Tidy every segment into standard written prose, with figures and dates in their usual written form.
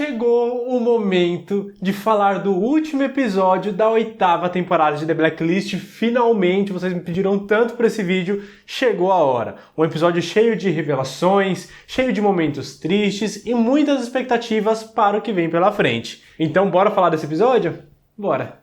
Chegou o momento de falar do último episódio da 8ª temporada de The Blacklist. Finalmente, vocês me pediram tanto por esse vídeo, chegou a hora. Um episódio cheio de revelações, cheio de momentos tristes e muitas expectativas para o que vem pela frente. Então, bora falar desse episódio? Bora!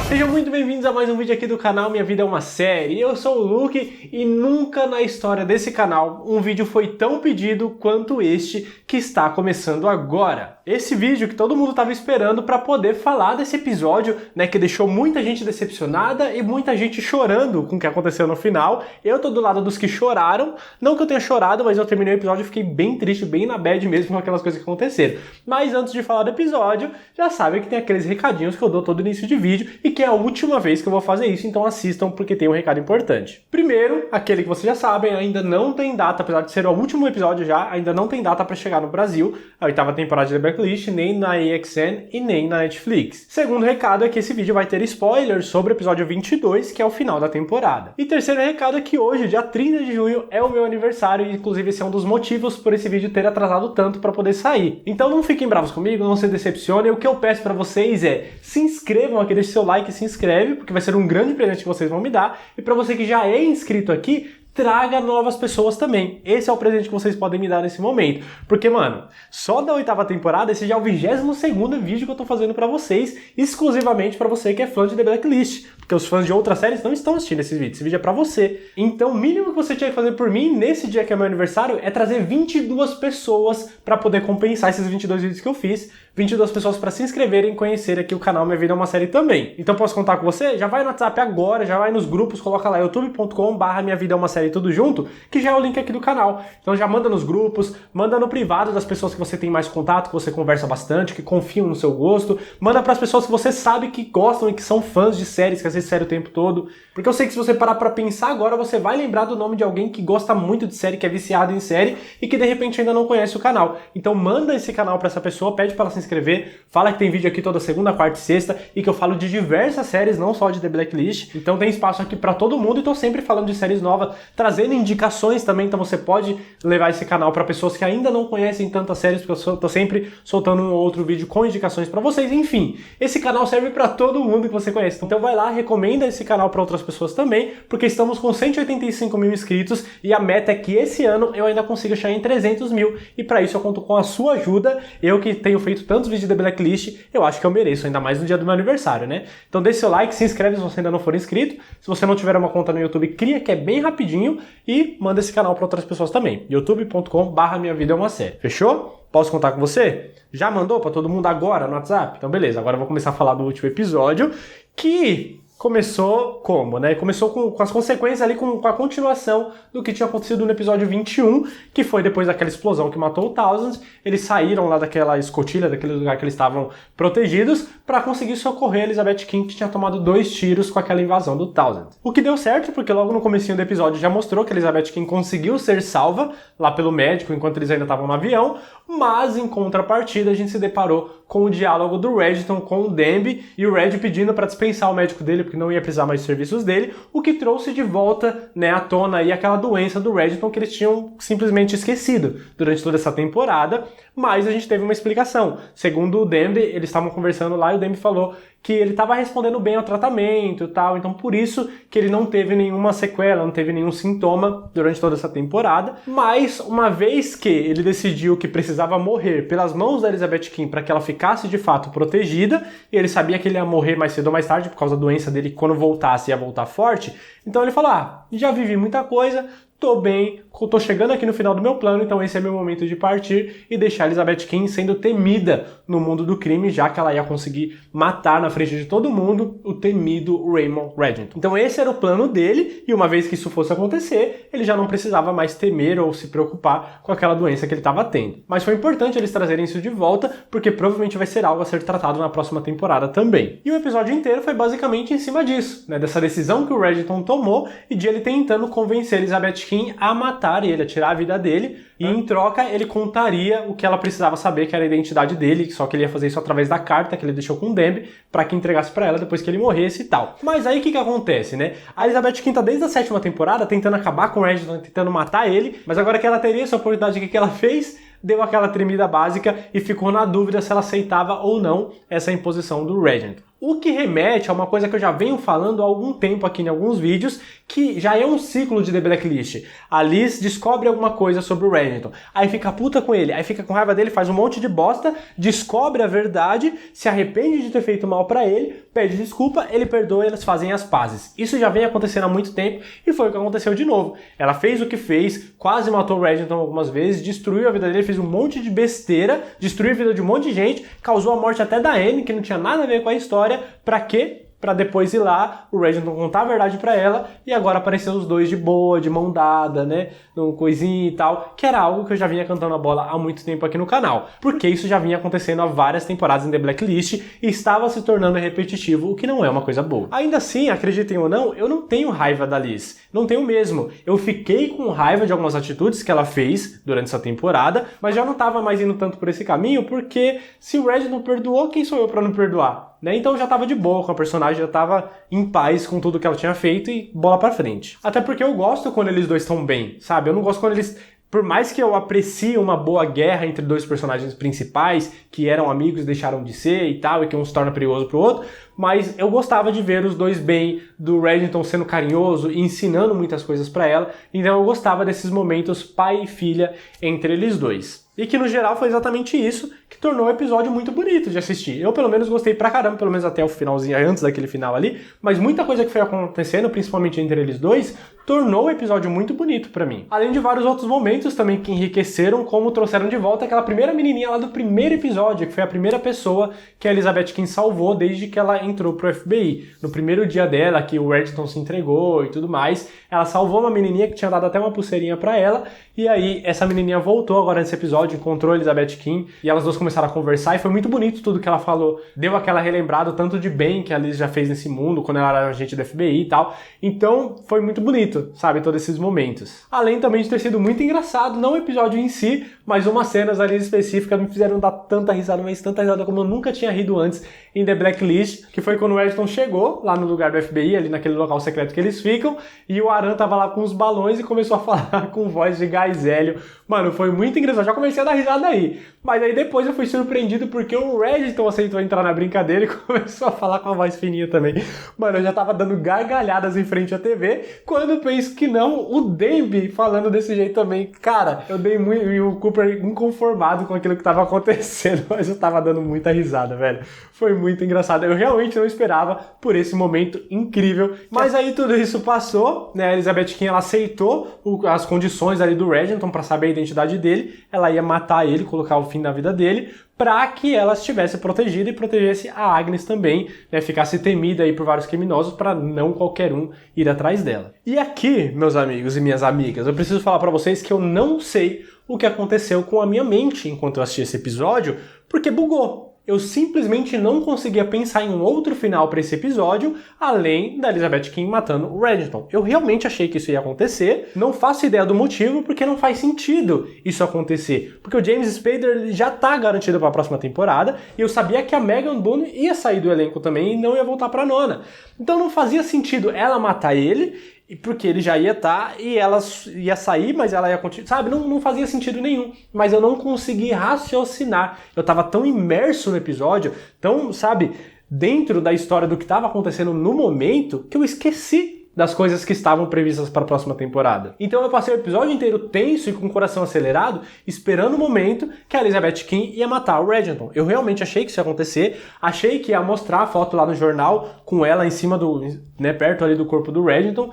Sejam muito bem-vindos a mais um vídeo aqui do canal Minha Vida é uma Série. Eu sou o Luke e nunca na história desse canal um vídeo foi tão pedido quanto este que está começando agora. Esse vídeo que todo mundo estava esperando para poder falar desse episódio, né, que deixou muita gente decepcionada e muita gente chorando com o que aconteceu no final. Eu tô do lado dos que choraram, não que eu tenha chorado, mas eu terminei o episódio e fiquei bem triste, bem na bad mesmo com aquelas coisas que aconteceram. Mas antes de falar do episódio, já sabem que tem aqueles recadinhos que eu dou todo início de vídeo e que é a última vez que eu vou fazer isso, então assistam porque tem um recado importante. Primeiro, aquele que vocês já sabem, ainda não tem data, apesar de ser o último episódio já, ainda não tem data para chegar no Brasil, a 8ª temporada de The Blacklist, nem na AXN e nem na Netflix. Segundo recado é que esse vídeo vai ter spoilers sobre o episódio 22, que é o final da temporada. E terceiro recado é que hoje, dia 30 de junho, é o meu aniversário e inclusive esse é um dos motivos por esse vídeo ter atrasado tanto para poder sair. Então não fiquem bravos comigo, não se decepcionem, o que eu peço para vocês é se inscrevam aqui, deixe seu like, se inscreve, porque vai ser um grande presente que vocês vão me dar. E para você que já é inscrito aqui, traga novas pessoas também. Esse é o presente que vocês podem me dar nesse momento. Porque, mano, só da 8ª temporada, esse já é o 22º vídeo que eu tô fazendo pra vocês, exclusivamente pra você que é fã de The Blacklist. Porque os fãs de outras séries não estão assistindo esse vídeo. Esse vídeo é pra você. Então, o mínimo que você tinha que fazer por mim, nesse dia que é meu aniversário, é trazer 22 pessoas pra poder compensar esses 22 vídeos que eu fiz. 22 pessoas pra se inscreverem e conhecer aqui o canal Minha Vida é uma Série também. Então, posso contar com você? Já vai no WhatsApp agora, já vai nos grupos, coloca lá youtube.com/Minha Vida é uma Série tudo junto, que já é o link aqui do canal. Então já manda nos grupos, manda no privado das pessoas que você tem mais contato, que você conversa bastante, que confiam no seu gosto, manda pras pessoas que você sabe que gostam e que são fãs de séries, que assistem série o tempo todo. Porque eu sei que se você parar pra pensar agora, você vai lembrar do nome de alguém que gosta muito de série, que é viciado em série e que de repente ainda não conhece o canal. Então manda esse canal pra essa pessoa, pede pra ela se inscrever, fala que tem vídeo aqui toda segunda, quarta e sexta e que eu falo de diversas séries, não só de The Blacklist. Então tem espaço aqui pra todo mundo e tô sempre falando de séries novas, trazendo indicações também, então você pode levar esse canal para pessoas que ainda não conhecem tantas séries, porque eu tô sempre soltando um ou outro vídeo com indicações para vocês. Enfim, esse canal serve para todo mundo que você conhece. Então vai lá, recomenda esse canal para outras pessoas também, porque estamos com 185 mil inscritos e a meta é que esse ano eu ainda consiga chegar em 300 mil e para isso eu conto com a sua ajuda. Eu que tenho feito tantos vídeos de The Blacklist, eu acho que eu mereço, ainda mais no dia do meu aniversário, né? Então deixe seu like, se inscreve se você ainda não for inscrito. Se você não tiver uma conta no YouTube, cria, que é bem rapidinho. E manda esse canal para outras pessoas também. youtube.com/Minha Vida é uma Série. Fechou? Posso contar com você? Já mandou para todo mundo agora no WhatsApp? Então beleza, agora eu vou começar a falar do último episódio, que começou como, né? Começou com as consequências ali, com a continuação do que tinha acontecido no episódio 21, que foi depois daquela explosão que matou o Thousand. Eles saíram lá daquela escotilha, daquele lugar que eles estavam protegidos, para conseguir socorrer a Elizabeth King, que tinha tomado 2 tiros com aquela invasão do Thousand. O que deu certo, porque logo no comecinho do episódio já mostrou que a Elizabeth King conseguiu ser salva lá pelo médico, enquanto eles ainda estavam no avião, mas em contrapartida a gente se deparou com o diálogo do Reginald com o Demby, e o Red pedindo para dispensar o médico dele, porque não ia precisar mais dos serviços dele, o que trouxe de volta, né, à tona aí aquela doença do Reginald que eles tinham simplesmente esquecido durante toda essa temporada, mas a gente teve uma explicação. Segundo o Demby, eles estavam conversando lá e o Demby falou que ele estava respondendo bem ao tratamento e tal, então por isso que ele não teve nenhuma sequela, não teve nenhum sintoma durante toda essa temporada, mas uma vez que ele decidiu que precisava morrer pelas mãos da Elizabeth King para que ela ficasse de fato protegida, e ele sabia que ele ia morrer mais cedo ou mais tarde por causa da doença dele, que quando voltasse ia voltar forte, então ele falou, já vivi muita coisa, tô bem, tô chegando aqui no final do meu plano, então esse é meu momento de partir e deixar Elizabeth King sendo temida no mundo do crime, já que ela ia conseguir matar na frente de todo mundo o temido Raymond Reginald. Então esse era o plano dele, e uma vez que isso fosse acontecer, ele já não precisava mais temer ou se preocupar com aquela doença que ele estava tendo. Mas foi importante eles trazerem isso de volta, porque provavelmente vai ser algo a ser tratado na próxima temporada também. E o episódio inteiro foi basicamente em cima disso, né, dessa decisão que o Reginald tomou e de ele tentando convencer Elizabeth King a matar ele, a tirar a vida dele, e em troca ele contaria o que ela precisava saber, que era a identidade dele, só que ele ia fazer isso através da carta que ele deixou com o Dembe, pra que entregasse pra ela depois que ele morresse e tal. Mas aí o que acontece, né? A Elizabeth King tá desde a 7ª temporada tentando acabar com o Reginald, tentando matar ele, mas agora que ela teria essa oportunidade, o que ela fez? Deu aquela tremida básica e ficou na dúvida se ela aceitava ou não essa imposição do Reginald. O que remete a uma coisa que eu já venho falando há algum tempo aqui em alguns vídeos, que já é um ciclo de The Blacklist. A Liz descobre alguma coisa sobre o Reginald, aí fica puta com ele, aí fica com raiva dele, faz um monte de bosta, descobre a verdade, se arrepende de ter feito mal pra ele, pede desculpa, ele perdoa e eles fazem as pazes. Isso já vem acontecendo há muito tempo e foi o que aconteceu de novo. Ela fez o que fez, quase matou o Reginald algumas vezes, destruiu a vida dele, fez um monte de besteira, destruiu a vida de um monte de gente, causou a morte até da Anne, que não tinha nada a ver com a história. Pra quê? Pra depois ir lá, o Reginald contar a verdade pra ela e agora aparecer os dois de boa, de mão dada, né? Num coisinha e tal, que era algo que eu já vinha cantando a bola há muito tempo aqui no canal. Porque isso já vinha acontecendo há várias temporadas em The Blacklist e estava se tornando repetitivo, o que não é uma coisa boa. Ainda assim, acreditem ou não, eu não tenho raiva da Liz. Não tenho mesmo. Eu fiquei com raiva de algumas atitudes que ela fez durante essa temporada, mas já não tava mais indo tanto por esse caminho, porque se o Reginald perdoou, quem sou eu pra não perdoar? Né? Então eu já tava de boa com a personagem, já tava em paz com tudo que ela tinha feito e bola pra frente. Até porque eu gosto quando eles dois estão bem, sabe? Eu não gosto quando eles... Por mais que eu aprecie uma boa guerra entre dois personagens principais, que eram amigos e deixaram de ser e tal, e que um se torna perigoso pro outro, mas eu gostava de ver os dois bem, do Reginald sendo carinhoso e ensinando muitas coisas pra ela, então eu gostava desses momentos pai e filha entre eles dois. E que no geral foi exatamente isso que tornou o episódio muito bonito de assistir. Eu pelo menos gostei pra caramba, pelo menos até o finalzinho, antes daquele final ali, mas muita coisa que foi acontecendo, principalmente entre eles dois, tornou o episódio muito bonito pra mim. Além de vários outros momentos também que enriqueceram, como trouxeram de volta aquela primeira menininha lá do primeiro episódio, que foi a primeira pessoa que a Elizabeth King salvou desde que ela entrou pro FBI. No primeiro dia dela, que o Reginald se entregou e tudo mais, ela salvou uma menininha que tinha dado até uma pulseirinha pra ela, e aí essa menininha voltou agora nesse episódio, encontrou a Elizabeth King, e elas duas começaram a conversar, e foi muito bonito tudo que ela falou. Deu aquela relembrada, tanto de bem que a Liz já fez nesse mundo, quando ela era agente do FBI e tal. Então, foi muito bonito, sabe, todos esses momentos. Além também de ter sido muito engraçado, não o episódio em si, mas umas cenas ali específicas me fizeram dar tanta risada, mas tanta risada como eu nunca tinha rido antes em The Blacklist, que foi quando o Reginald chegou lá no lugar do FBI, ali naquele local secreto que eles ficam, e o Aran tava lá com os balões e começou a falar com voz de gás hélio. Mano, foi muito engraçado, já comecei a dar risada aí. Mas aí depois eu fui surpreendido porque o Reginald aceitou entrar na brincadeira e começou a falar com a voz fininha também. Mano, eu já tava dando gargalhadas em frente à TV, quando eu penso que não, o Dembe falando desse jeito também. Cara, eu dei muito, e o Cooper inconformado com aquilo que tava acontecendo, mas eu tava dando muita risada, velho. Foi muito engraçado. Eu realmente não esperava por esse momento incrível. Mas aí tudo isso passou, né? A Elizabeth King, ela aceitou as condições ali do Reginald pra saber a identidade dele. Ela ia matar ele, colocar o fim na vida dele, para que ela estivesse protegida e protegesse a Agnes também, né, ficasse temida aí por vários criminosos para não qualquer um ir atrás dela. E aqui, meus amigos e minhas amigas, eu preciso falar para vocês que eu não sei o que aconteceu com a minha mente enquanto eu assisti esse episódio, porque bugou. Eu simplesmente não conseguia pensar em um outro final para esse episódio, além da Elizabeth King matando o Reginald. Eu realmente achei que isso ia acontecer, não faço ideia do motivo, porque não faz sentido isso acontecer. Porque o James Spader já tá garantido para a próxima temporada, e eu sabia que a Megan Boone ia sair do elenco também e não ia voltar para a nona. Então não fazia sentido ela matar ele, porque ele já ia estar e ela ia sair, mas ela ia continuar, sabe? Não fazia sentido nenhum, mas eu não consegui raciocinar. Eu tava tão imerso no episódio, tão, sabe, dentro da história do que estava acontecendo no momento, que eu esqueci das coisas que estavam previstas para a próxima temporada. Então eu passei o episódio inteiro tenso e com o coração acelerado, esperando o momento que a Elizabeth King ia matar o Reginald. Eu realmente achei que isso ia acontecer, achei que ia mostrar a foto lá no jornal com ela em cima do, né, perto ali do corpo do Reginald,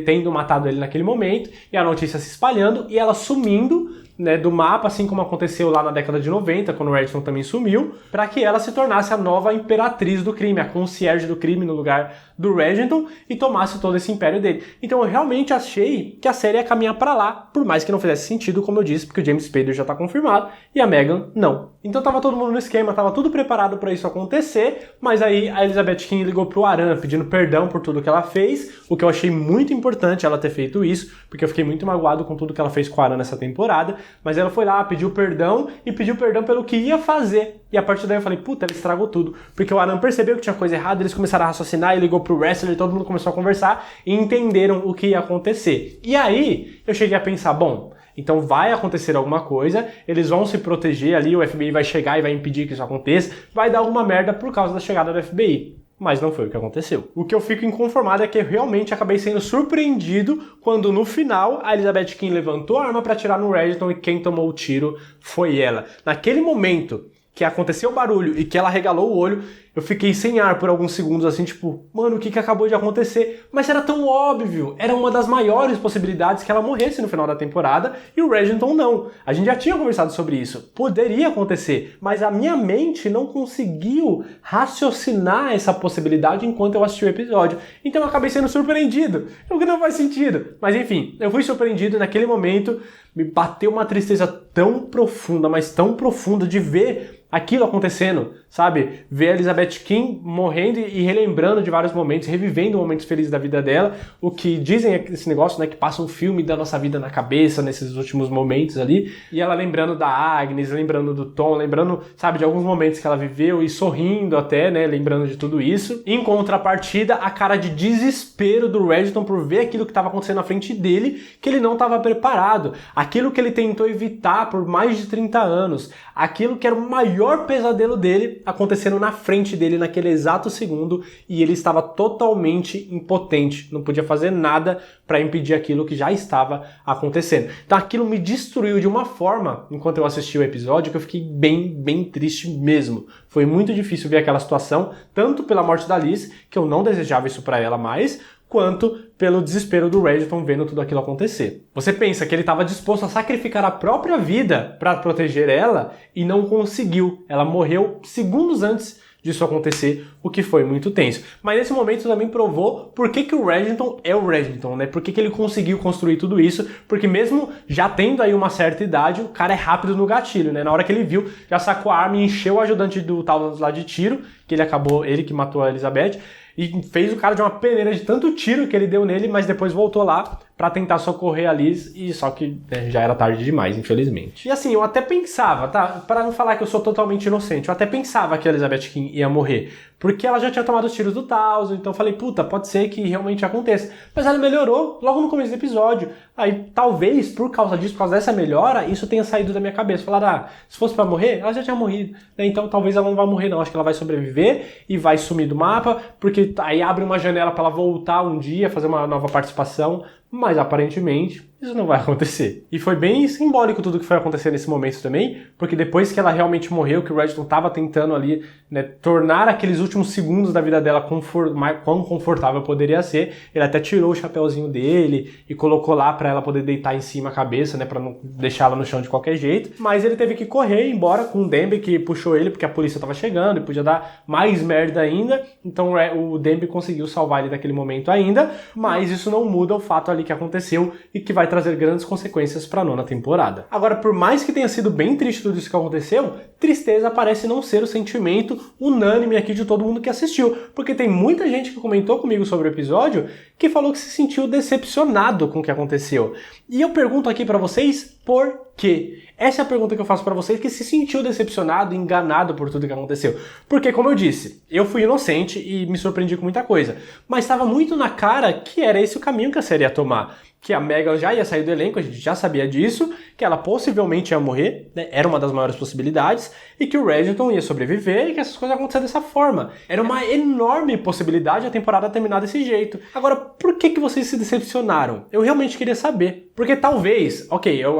tendo matado ele naquele momento, e a notícia se espalhando e ela sumindo né, do mapa, assim como aconteceu lá na década de 90, quando o Reginald também sumiu, para que ela se tornasse a nova imperatriz do crime, a concierge do crime no lugar do Reginald e tomasse todo esse império dele. Então eu realmente achei que a série ia caminhar para lá, por mais que não fizesse sentido, como eu disse, porque o James Spader já tá confirmado e a Meghan não. Então tava todo mundo no esquema, tava tudo preparado para isso acontecer, mas aí a Elizabeth King ligou pro Aram pedindo perdão por tudo que ela fez, o que eu achei muito importante ela ter feito isso, porque eu fiquei muito magoado com tudo que ela fez com o Aram nessa temporada, mas ela foi lá, pediu perdão e pediu perdão pelo que ia fazer. E a partir daí eu falei, puta, ela estragou tudo. Porque o Aram percebeu que tinha coisa errada, eles começaram a raciocinar e ligou pro wrestler, todo mundo começou a conversar e entenderam o que ia acontecer. E aí eu cheguei a pensar, bom, então vai acontecer alguma coisa, eles vão se proteger ali, o FBI vai chegar e vai impedir que isso aconteça, vai dar alguma merda por causa da chegada do FBI. Mas não foi o que aconteceu. O que eu fico inconformado é que eu realmente acabei sendo surpreendido quando no final a Elizabeth King levantou a arma para atirar no Reginald e quem tomou o tiro foi ela. Naquele momento que aconteceu o barulho e que ela regalou o olho, eu fiquei sem ar por alguns segundos, assim, tipo, mano, o que acabou de acontecer? Mas era tão óbvio, era uma das maiores possibilidades que ela morresse no final da temporada e o Reginald não. A gente já tinha conversado sobre isso, poderia acontecer, mas a minha mente não conseguiu raciocinar essa possibilidade enquanto eu assisti o episódio. Então eu acabei sendo surpreendido, o que não faz sentido. Mas enfim, eu fui surpreendido e naquele momento me bateu uma tristeza tão profunda, mas tão profunda de ver aquilo acontecendo, sabe? Ver a Elizabeth King morrendo e relembrando de vários momentos, revivendo momentos felizes da vida dela, o que dizem esse negócio, né, que passa um filme da nossa vida na cabeça nesses últimos momentos ali, e ela lembrando da Agnes, lembrando do Tom, lembrando, sabe, de alguns momentos que ela viveu e sorrindo até, né, lembrando de tudo isso. Em contrapartida, a cara de desespero do Reginald por ver aquilo que estava acontecendo na frente dele, que ele não estava preparado, aquilo que ele tentou evitar por mais de 30 anos, aquilo que era o maior pesadelo dele acontecendo na frente dele naquele exato segundo e ele estava totalmente impotente, não podia fazer nada para impedir aquilo que já estava acontecendo. Então aquilo me destruiu de uma forma, enquanto eu assisti o episódio, que eu fiquei bem triste mesmo. Foi muito difícil ver aquela situação, tanto pela morte da Liz, que eu não desejava isso para ela mais, quanto pelo desespero do Reginald vendo tudo aquilo acontecer. Você pensa que ele estava disposto a sacrificar a própria vida para proteger ela e não conseguiu. Ela morreu segundos antes disso acontecer, o que foi muito tenso. Mas nesse momento também provou por que o Reginald é o Reginald, né? Por que ele conseguiu construir tudo isso, porque mesmo já tendo aí uma certa idade, o cara é rápido no gatilho, né? Na hora que ele viu, já sacou a arma e encheu o ajudante do Talons lá de tiro, que ele que matou a Elizabeth, e fez o cara de uma peneira de tanto tiro que ele deu nele, mas depois voltou lá pra tentar socorrer a Liz, e só que já era tarde demais, infelizmente. E assim, eu até pensava, tá? Pra não falar que eu sou totalmente inocente, eu até pensava que a Elizabeth King ia morrer, porque ela já tinha tomado os tiros do Taos, então eu falei, puta, pode ser que realmente aconteça. Mas ela melhorou logo no começo do episódio. Aí, talvez, por causa disso, por causa dessa melhora, isso tenha saído da minha cabeça. Falar, se fosse pra morrer, ela já tinha morrido, né? Então talvez ela não vai morrer não, acho que ela vai sobreviver e vai sumir do mapa, porque aí abre uma janela pra ela voltar um dia, fazer uma nova participação, mas aparentemente isso não vai acontecer. E foi bem simbólico tudo que foi acontecer nesse momento também, porque depois que ela realmente morreu, que o Reginald estava tentando ali, né, tornar aqueles últimos segundos da vida dela quão confortável poderia ser, ele até tirou o chapéuzinho dele e colocou lá para ela poder deitar em cima a cabeça, né, para não deixar ela no chão de qualquer jeito, mas ele teve que correr embora com o Demby que puxou ele porque a polícia estava chegando e podia dar mais merda ainda, então o Demby conseguiu salvar ele daquele momento ainda, mas isso não muda o fato ali que aconteceu e que vai trazer grandes consequências para a 9ª temporada. Agora, por mais que tenha sido bem triste tudo isso que aconteceu, tristeza parece não ser o sentimento unânime aqui de todo mundo que assistiu, porque tem muita gente que comentou comigo sobre o episódio que falou que se sentiu decepcionado com o que aconteceu. E eu pergunto aqui para vocês por quê? Essa é a pergunta que eu faço para vocês que se sentiu decepcionado, enganado por tudo que aconteceu. Porque, como eu disse, eu fui inocente e me surpreendi com muita coisa, mas estava muito na cara que era esse o caminho que a série ia tomar. Que a Meghan já ia sair do elenco, a gente já sabia disso, que ela possivelmente ia morrer, né? Era uma das maiores possibilidades, e que o Reginald ia sobreviver e que essas coisas iam acontecer dessa forma. Era uma enorme possibilidade a temporada terminar desse jeito. Agora, por que vocês se decepcionaram? Eu realmente queria saber. Porque talvez,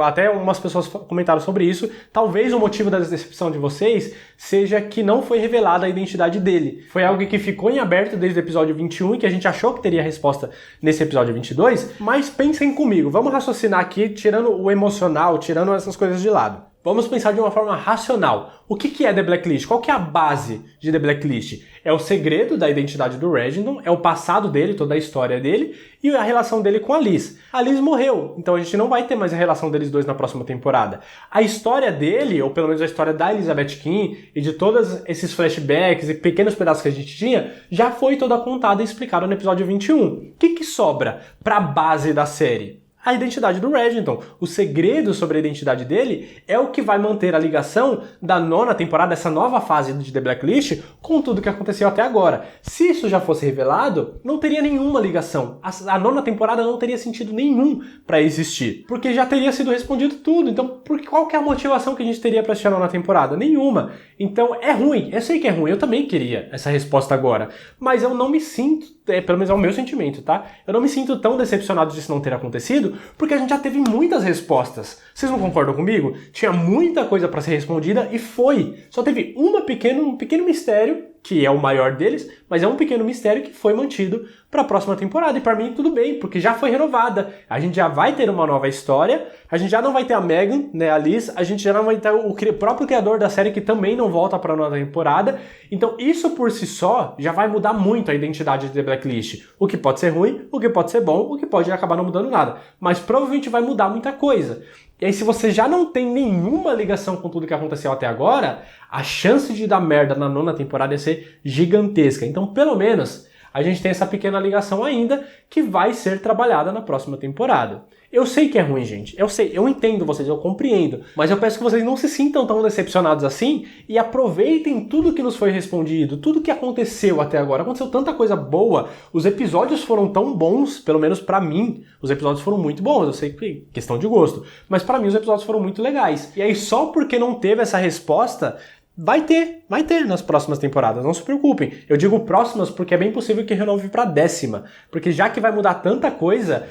até umas pessoas comentaram sobre isso, talvez o motivo da decepção de vocês seja que não foi revelada a identidade dele. Foi algo que ficou em aberto desde o episódio 21 e que a gente achou que teria resposta nesse episódio 22, mas pensem comigo, vamos raciocinar aqui, tirando o emocional, tirando essas coisas de lado. Vamos pensar de uma forma racional. O que é The Blacklist? Qual que é a base de The Blacklist? É o segredo da identidade do Reginald, é o passado dele, toda a história dele, e a relação dele com a Liz. A Liz morreu, então a gente não vai ter mais a relação deles dois na próxima temporada. A história dele, ou pelo menos a história da Elizabeth King, e de todos esses flashbacks e pequenos pedaços que a gente tinha, já foi toda contada e explicada no episódio 21. O que sobra para a base da série? A identidade do Reginald. O segredo sobre a identidade dele é o que vai manter a ligação da 9ª temporada, essa nova fase de The Blacklist, com tudo que aconteceu até agora. Se isso já fosse revelado, não teria nenhuma ligação. A 9ª temporada não teria sentido nenhum para existir, porque já teria sido respondido tudo. Então, qual que é a motivação que a gente teria para assistir a 9ª temporada? Nenhuma. Então, é ruim. Eu sei que é ruim. Eu também queria essa resposta agora. Mas eu não me sinto, pelo menos é o meu sentimento, tá? Eu não me sinto tão decepcionado disso não ter acontecido, porque a gente já teve muitas respostas. Vocês não concordam comigo? Tinha muita coisa para ser respondida e foi. Só teve um pequeno mistério, que é o maior deles, mas é um pequeno mistério que foi mantido para a próxima temporada. E para mim tudo bem, porque já foi renovada. A gente já vai ter uma nova história, a gente já não vai ter a Megan, né, a Liz, a gente já não vai ter o próprio criador da série que também não volta para a nova temporada. Então isso por si só já vai mudar muito a identidade de The Blacklist. O que pode ser ruim, o que pode ser bom, o que pode acabar não mudando nada. Mas provavelmente vai mudar muita coisa. E aí, se você já não tem nenhuma ligação com tudo que aconteceu até agora, a chance de dar merda na 9ª temporada ia ser gigantesca. Então, pelo menos, a gente tem essa pequena ligação ainda que vai ser trabalhada na próxima temporada. Eu sei que é ruim, gente. Eu sei, eu entendo vocês, eu compreendo. Mas eu peço que vocês não se sintam tão decepcionados assim e aproveitem tudo que nos foi respondido, tudo que aconteceu até agora. Aconteceu tanta coisa boa, os episódios foram tão bons, pelo menos pra mim, os episódios foram muito bons. Eu sei que é questão de gosto, mas pra mim os episódios foram muito legais. E aí só porque não teve essa resposta, vai ter nas próximas temporadas, não se preocupem. Eu digo próximas porque é bem possível que renove pra 10ª, porque já que vai mudar tanta coisa,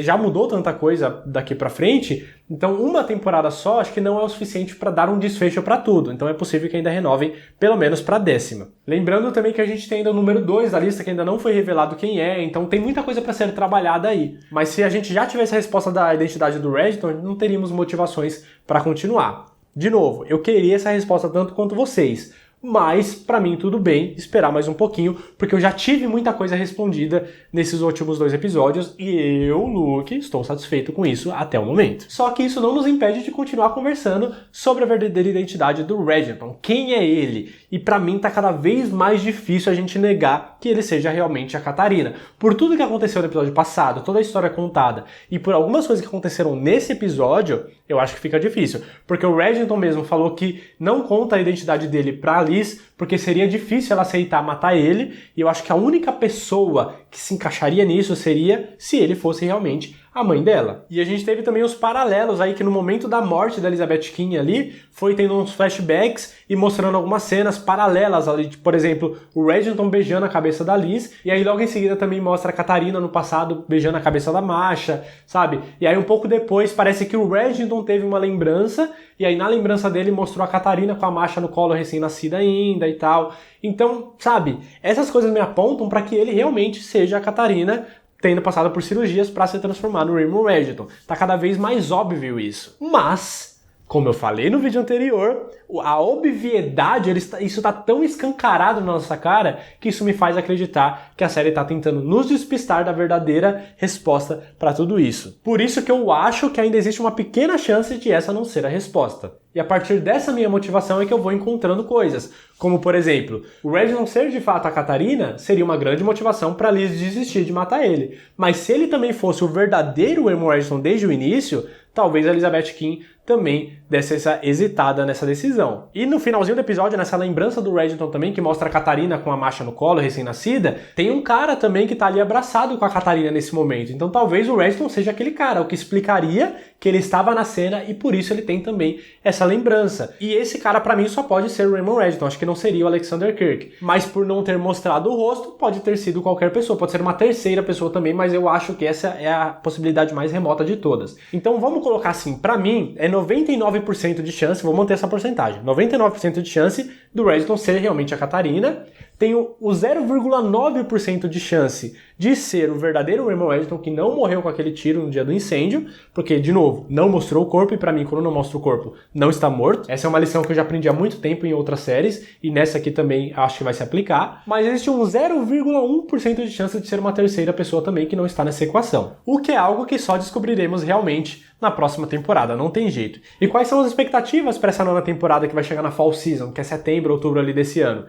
já mudou tanta coisa daqui pra frente, então uma temporada só acho que não é o suficiente para dar um desfecho pra tudo, então é possível que ainda renovem pelo menos pra 10ª. Lembrando também que a gente tem ainda o número 2 da lista que ainda não foi revelado quem é, então tem muita coisa pra ser trabalhada aí. Mas se a gente já tivesse a resposta da identidade do Reginald, não teríamos motivações pra continuar. De novo, eu queria essa resposta tanto quanto vocês, mas pra mim tudo bem esperar mais um pouquinho, porque eu já tive muita coisa respondida nesses últimos 2 episódios e eu, Luke, estou satisfeito com isso até o momento. Só que isso não nos impede de continuar conversando sobre a verdadeira identidade do Reginald. Quem é ele? E pra mim tá cada vez mais difícil a gente negar que ele seja realmente a Katarina. Por tudo que aconteceu no episódio passado, toda a história contada, e por algumas coisas que aconteceram nesse episódio, eu acho que fica difícil. Porque o Reginald mesmo falou que não conta a identidade dele pra Liz, porque seria difícil ela aceitar matar ele, e eu acho que a única pessoa que se encaixaria nisso seria se ele fosse realmente a mãe dela. E a gente teve também os paralelos aí que no momento da morte da Elizabeth King ali, foi tendo uns flashbacks e mostrando algumas cenas paralelas ali, por exemplo, o Reginald beijando a cabeça da Liz, e aí logo em seguida também mostra a Katarina no passado beijando a cabeça da Masha, sabe? E aí um pouco depois parece que o Reginald teve uma lembrança, e aí na lembrança dele mostrou a Katarina com a Masha no colo recém-nascida ainda e tal. Então, sabe, essas coisas me apontam para que ele realmente seja a Katarina, tendo passado por cirurgias para se transformar no Raymond Reginald. Tá cada vez mais óbvio isso. Mas, como eu falei no vídeo anterior, a obviedade, isso tá tão escancarado na nossa cara que isso me faz acreditar que a série tá tentando nos despistar da verdadeira resposta para tudo isso. Por isso que eu acho que ainda existe uma pequena chance de essa não ser a resposta. E a partir dessa minha motivação é que eu vou encontrando coisas. Como, por exemplo, o Reginald ser de fato a Katarina seria uma grande motivação para Liz desistir de matar ele. Mas se ele também fosse o verdadeiro Raymond Reginald desde o início, talvez a Elizabeth King também desse essa hesitada nessa decisão. E no finalzinho do episódio, nessa lembrança do Reginald também, que mostra a Katarina com a Masha no colo, recém-nascida, tem um cara também que tá ali abraçado com a Katarina nesse momento. Então talvez o Reginald seja aquele cara, o que explicaria que ele estava na cena e por isso ele tem também essa lembrança. E esse cara pra mim só pode ser o Raymond Reginald, acho que não seria o Alexander Kirk. Mas por não ter mostrado o rosto, pode ter sido qualquer pessoa, pode ser uma terceira pessoa também, mas eu acho que essa é a possibilidade mais remota de todas. Então vamos colocar assim, pra mim é 99% de chance, vou manter essa porcentagem, 99% de chance do Reddington ser realmente a Catarina. Tenho o 0,9% de chance de ser o verdadeiro Raymond Reddington que não morreu com aquele tiro no dia do incêndio, porque, de novo, não mostrou o corpo, e pra mim, quando não mostra o corpo, não está morto. Essa é uma lição que eu já aprendi há muito tempo em outras séries, e nessa aqui também acho que vai se aplicar. Mas existe um 0,1% de chance de ser uma terceira pessoa também que não está nessa equação. O que é algo que só descobriremos realmente na próxima temporada, não tem jeito. E quais são as expectativas para essa nona temporada que vai chegar na Fall Season, que é setembro, outubro ali desse ano?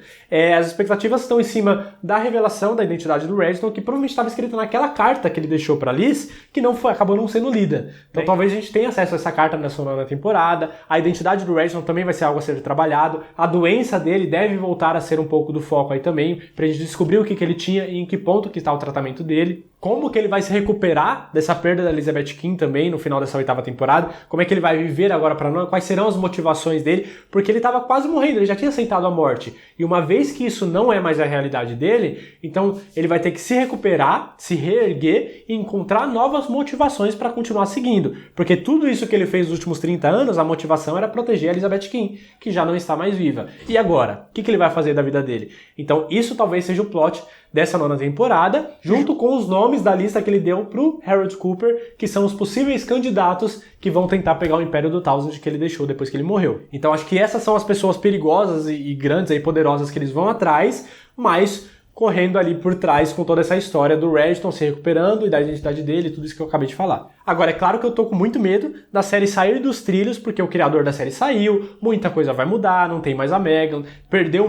As expectativas estão em cima da revelação da identidade do Reddington, que provavelmente estava escrita naquela carta que ele deixou para Liz, que acabou não sendo lida. Então talvez a gente tenha acesso a essa carta nessa nona temporada. A identidade do Reddington também vai ser algo a ser trabalhado. A doença dele deve voltar a ser um pouco do foco aí também, pra gente descobrir o que ele tinha e em que ponto que está o tratamento dele. Como que ele vai se recuperar dessa perda da Elizabeth King também no final dessa oitava temporada, como é que ele vai viver agora para nós, quais serão as motivações dele, porque ele estava quase morrendo, ele já tinha aceitado a morte, e uma vez que isso não é mais a realidade dele, então ele vai ter que se recuperar, se reerguer e encontrar novas motivações para continuar seguindo, porque tudo isso que ele fez nos últimos 30 anos, a motivação era proteger a Elizabeth King, que já não está mais viva. E agora? O que ele vai fazer da vida dele? Então isso talvez seja o plot dessa nona temporada, junto com os nomes da lista que ele deu pro Harold Cooper, que são os possíveis candidatos que vão tentar pegar o Império do Thousand que ele deixou depois que ele morreu. Então acho que essas são as pessoas perigosas e grandes e poderosas que eles vão atrás, mas correndo ali por trás com toda essa história do Reddington se recuperando e da identidade dele e tudo isso que eu acabei de falar. Agora, é claro que eu tô com muito medo da série sair dos trilhos, porque o criador da série saiu, muita coisa vai mudar, não tem mais a Meghan,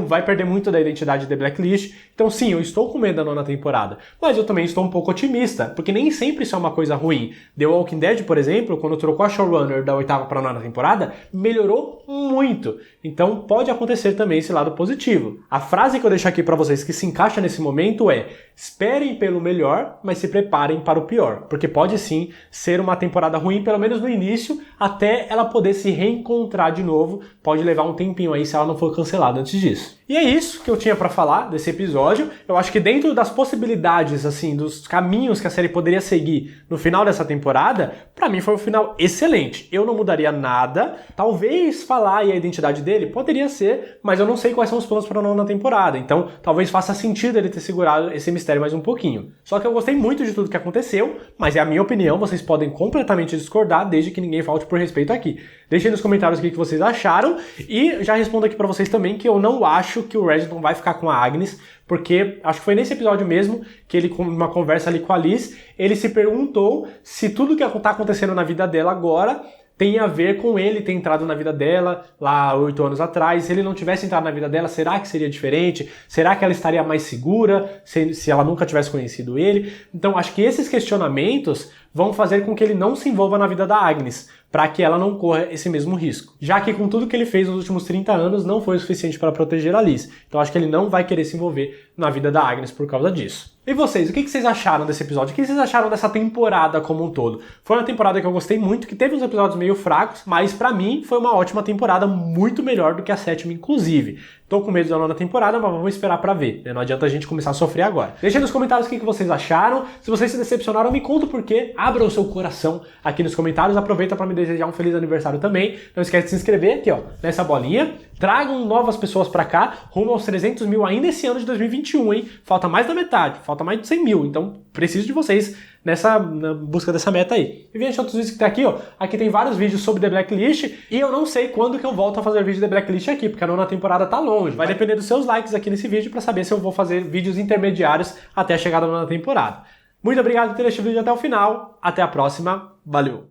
vai perder muito da identidade de Blacklist. Então sim, eu estou com medo da nona temporada, mas eu também estou um pouco otimista, porque nem sempre isso é uma coisa ruim. The Walking Dead, por exemplo, quando trocou a showrunner da oitava para a nona temporada, melhorou muito. Então pode acontecer também esse lado positivo. A frase que eu deixo aqui para vocês que se encaixa nesse momento é: esperem pelo melhor, mas se preparem para o pior, porque pode sim ser uma temporada ruim, pelo menos no início, até ela poder se reencontrar de novo. Pode levar um tempinho aí se ela não for cancelada antes disso. E é isso que eu tinha pra falar desse episódio. Eu acho que dentro das possibilidades, assim, dos caminhos que a série poderia seguir no final dessa temporada, pra mim foi um final excelente. Eu não mudaria nada. Talvez falar aí a identidade dele poderia ser, mas eu não sei quais são os planos para a nona temporada. Então, talvez faça sentido ele ter segurado esse mistério mais um pouquinho. Só que eu gostei muito de tudo que aconteceu, mas é a minha opinião, vocês podem completamente discordar, desde que ninguém falte por respeito aqui. Deixem nos comentários o que vocês acharam, e já respondo aqui pra vocês também que eu não acho que o Reddington vai ficar com a Agnes, porque acho que foi nesse episódio mesmo que ele, com uma conversa ali com a Liz, ele se perguntou se tudo que tá acontecendo na vida dela agora tem a ver com ele ter entrado na vida dela lá 8 anos atrás. Se ele não tivesse entrado na vida dela, será que seria diferente? Será que ela estaria mais segura se ela nunca tivesse conhecido ele? Então acho que esses questionamentos vão fazer com que ele não se envolva na vida da Agnes, para que ela não corra esse mesmo risco. Já que com tudo que ele fez nos últimos 30 anos não foi o suficiente para proteger a Liz. Então acho que ele não vai querer se envolver na vida da Agnes por causa disso. E vocês, o que vocês acharam desse episódio? O que vocês acharam dessa temporada como um todo? Foi uma temporada que eu gostei muito, que teve uns episódios meio fracos, mas pra mim foi uma ótima temporada, muito melhor do que a sétima, inclusive. Tô com medo da nona temporada, mas vamos esperar pra ver. Não adianta a gente começar a sofrer agora. Deixa nos comentários o que vocês acharam. Se vocês se decepcionaram, me conta o porquê. Abra o seu coração aqui nos comentários. Aproveita pra me desejar um feliz aniversário também. Não esquece de se inscrever aqui, ó, nessa bolinha. Tragam novas pessoas pra cá, rumo aos 300 mil ainda esse ano de 2021, hein? Falta mais da metade, falta mais de 100 mil. Então, preciso de vocês na busca dessa meta aí. E veja outros vídeos que tá aqui, ó. Aqui tem vários vídeos sobre The Blacklist, e eu não sei quando que eu volto a fazer vídeo de The Blacklist aqui, porque a nona temporada tá longe. Vai depender dos seus likes aqui nesse vídeo pra saber se eu vou fazer vídeos intermediários até a chegada da nona temporada. Muito obrigado por ter assistido o vídeo até o final. Até a próxima. Valeu!